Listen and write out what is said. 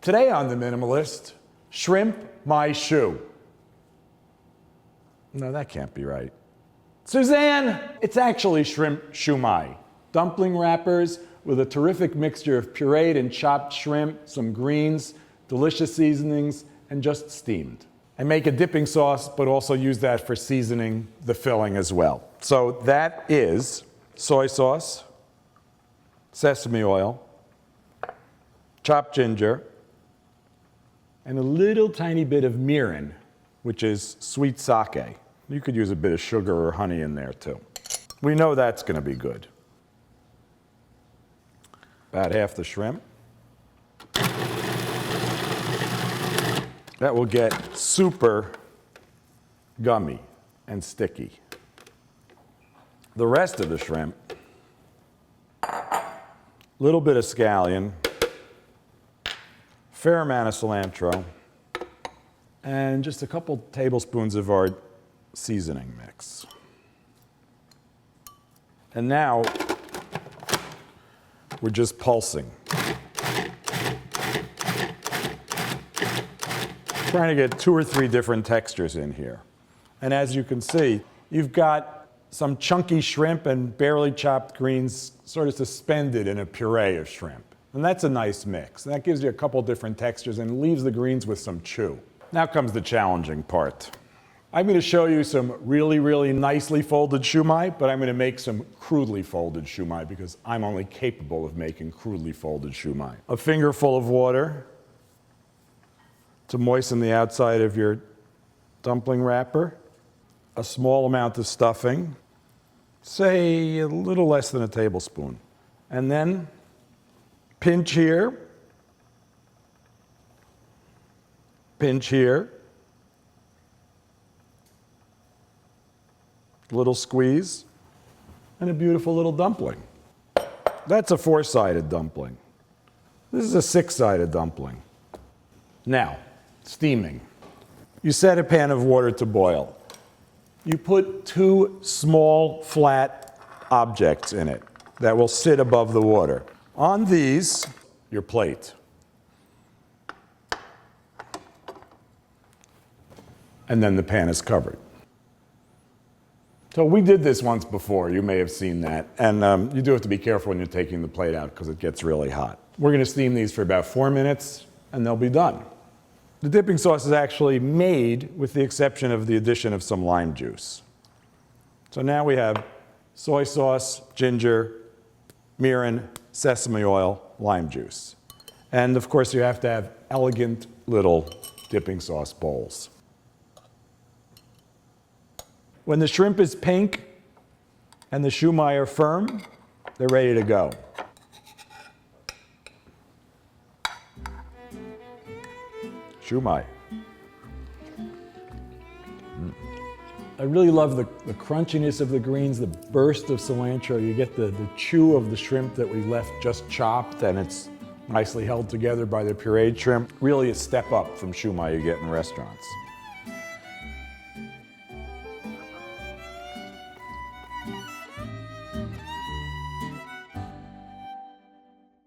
Today on The Minimalist, shrimp my shoe. No, that can't be right. Suzanne, it's actually shrimp Shu Mai. Dumpling wrappers with a terrific mixture of pureed and chopped shrimp, some greens, delicious seasonings, and just steamed. I make a dipping sauce, but also use that for seasoning the filling as well. So that is soy sauce, sesame oil, chopped ginger, and a little tiny bit of mirin, which is sweet sake. You could use a bit of sugar or honey in there too. We know that's going to be good. About half the shrimp. That will get super gummy and sticky. The rest of the shrimp, little bit of scallion, fair amount of cilantro, and just a couple tablespoons of our seasoning mix. And now we're just pulsing. Trying to get 2 or 3 different textures in here. And as you can see, you've got some chunky shrimp and barely chopped greens sort of suspended in a puree of shrimp. And that's a nice mix. And that gives you a couple different textures and leaves the greens with some chew. Now comes the challenging part. I'm going to show you some really, really nicely folded Shu Mai, but I'm going to make some crudely folded Shu Mai because I'm only capable of making crudely folded Shu Mai. A fingerful of water to moisten the outside of your dumpling wrapper. A small amount of stuffing, say a little less than a tablespoon. And then pinch here, pinch here, little squeeze, and a beautiful little dumpling. That's a 4-sided dumpling. This is a 6-sided dumpling. Now, steaming. You set a pan of water to boil. You put 2 small, flat objects in it that will sit above the water. On these, your plate. And then the pan is covered. So we did this once before, you may have seen that, and you do have to be careful when you're taking the plate out because it gets really hot. We're going to steam these for about 4 minutes, and they'll be done. The dipping sauce is actually made with the exception of the addition of some lime juice. So now we have soy sauce, ginger, mirin, sesame oil, lime juice. And of course you have to have elegant little dipping sauce bowls. When the shrimp is pink and the Shu Mai are firm, they're ready to go. Shu Mai. I really love the crunchiness of the greens, the burst of cilantro. You get the chew of the shrimp that we left just chopped, and it's nicely held together by the pureed shrimp. Really a step up from Shu Mai you get in restaurants.